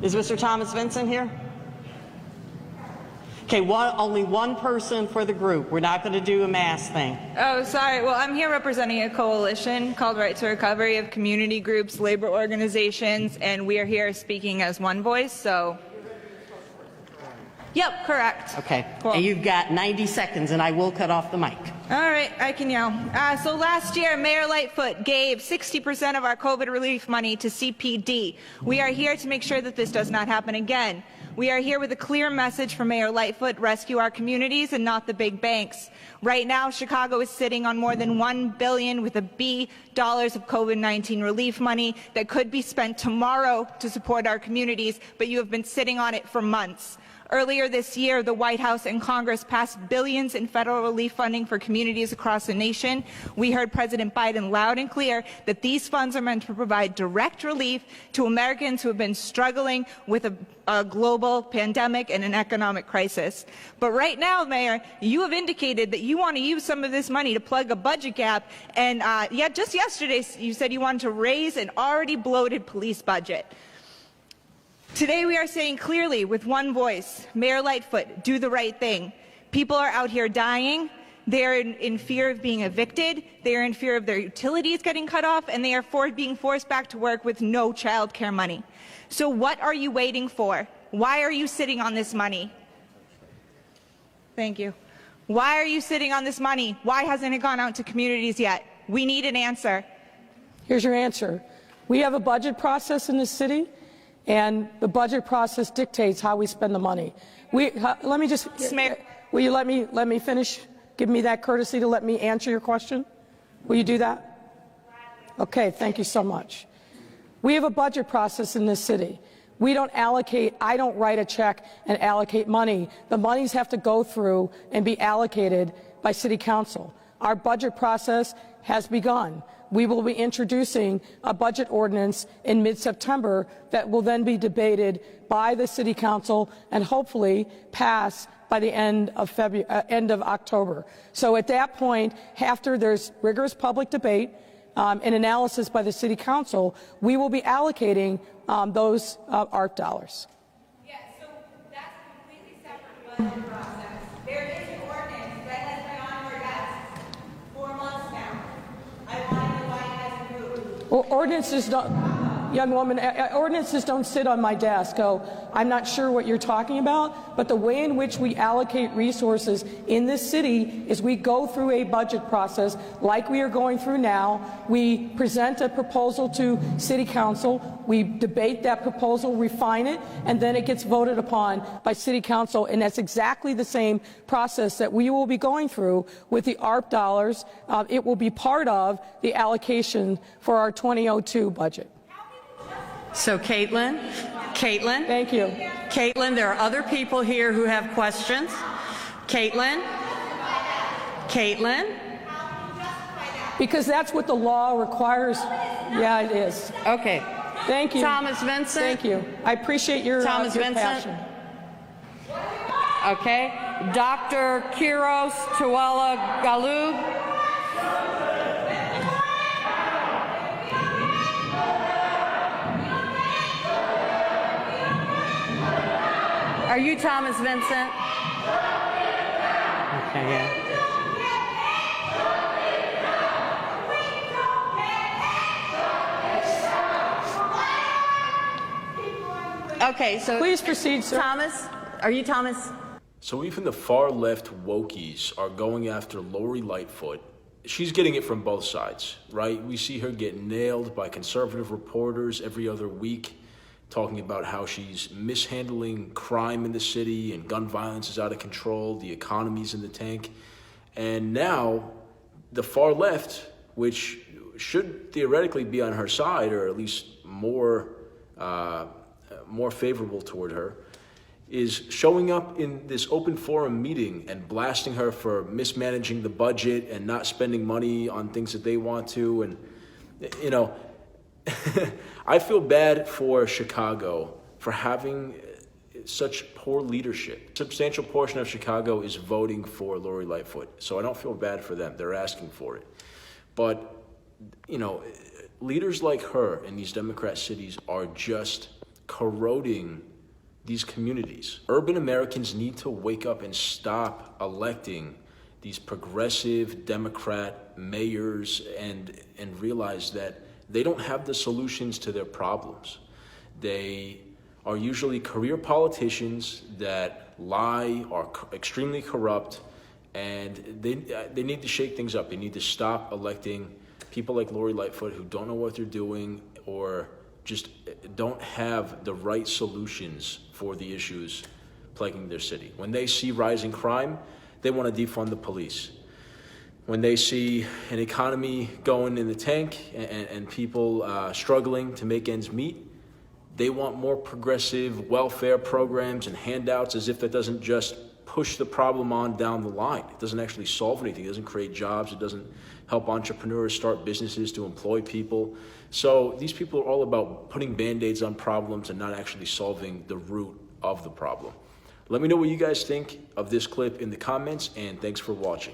Is Mr. Thomas Vincent here? Okay, only one person for the group. We're not going to do a mass thing. Oh, sorry. Well, I'm here representing a coalition called Right to Recovery of community groups, labor organizations, and we are here speaking as one voice, so... Yep, correct. Okay, cool. And you've got 90 seconds, and I will cut off the mic. All right, I can yell. So last year, Mayor Lightfoot gave 60% of our COVID relief money to CPD. We are here to make sure that this does not happen again. We are here with a clear message from Mayor Lightfoot: rescue our communities and not the big banks. Right now, Chicago is sitting on more than $1 billion with a B dollars of COVID-19 relief money that could be spent tomorrow to support our communities, but you have been sitting on it for months. Earlier this year, the White House and Congress passed billions in federal relief funding for communities across the nation. We heard President Biden loud and clear that these funds are meant to provide direct relief to Americans who have been struggling with a global pandemic and an economic crisis. But right now, Mayor, you have indicated that you want to use some of this money to plug a budget gap. And yet just yesterday, you said you wanted to raise an already bloated police budget. Today we are saying clearly with one voice, Mayor Lightfoot, do the right thing. People are out here dying. They are in fear of being evicted. They are in fear of their utilities getting cut off, and they are being forced back to work with no child care money. So what are you waiting for? Why are you sitting on this money? Thank you. Why are you sitting on this money? Why hasn't it gone out to communities yet? We need an answer. Here's your answer. We have a budget process in this city, and the budget process dictates how we spend the money. Let me just, will you let me finish? Give me that courtesy to let me answer your question? Will you do that? Okay, thank you so much. We have a budget process in this city. We don't allocate, I don't write a check and allocate money. The monies have to go through and be allocated by City Council. Our budget process has begun. We will be introducing a budget ordinance in mid-September that will then be debated by the City Council and hopefully pass by the end of October. So at that point, after there's rigorous public debate and analysis by the City Council, we will be allocating those ARP dollars. Yeah, so that's a completely separate budget process. There is an ordinance that has been on our desk for months now. I want to know why it hasn't moved. Well, ordinances don't, young woman, ordinances don't sit on my desk. So I'm not sure what you're talking about, but the way in which we allocate resources in this city is we go through a budget process like we are going through now. We present a proposal to City Council. We debate that proposal, refine it, and then it gets voted upon by City Council. And that's exactly the same process that we will be going through with the ARP dollars. It will be part of the allocation for our 2002 budget. So, Caitlin, thank you. Caitlin, there are other people here who have questions. Caitlin. Because that's what the law requires. Yeah, it is. Okay. Thank you. Thomas Vincent. Thank you. I appreciate your passion. Okay. Dr. Kiros Tuwala Galub. Are you Thomas Vincent? Okay, yeah. Okay, so please proceed, sir. Thomas, are you Thomas? So even the far left wokies are going after Lori Lightfoot. She's getting it from both sides, right? We see her get nailed by conservative reporters every other week, talking about how she's mishandling crime in the city and gun violence is out of control, the economy's in the tank. And now the far left, which should theoretically be on her side, or at least more favorable toward her, is showing up in this open forum meeting and blasting her for mismanaging the budget and not spending money on things that they want to. And, you know, I feel bad for Chicago for having such poor leadership. A substantial portion of Chicago is voting for Lori Lightfoot, so I don't feel bad for them. They're asking for it. But, you know, leaders like her in these Democrat cities are just corroding these communities. Urban Americans need to wake up and stop electing these progressive Democrat mayors and realize that they don't have the solutions to their problems. They are usually career politicians that lie, are extremely corrupt, and they need to shake things up. They need to stop electing people like Lori Lightfoot who don't know what they're doing or just don't have the right solutions for the issues plaguing their city. When they see rising crime, they want to defund the police. When they see an economy going in the tank and people struggling to make ends meet, they want more progressive welfare programs and handouts, as if that doesn't just push the problem on down the line. It doesn't actually solve anything. It doesn't create jobs. It doesn't help entrepreneurs start businesses to employ people. So these people are all about putting Band-Aids on problems and not actually solving the root of the problem. Let me know what you guys think of this clip in the comments, and thanks for watching.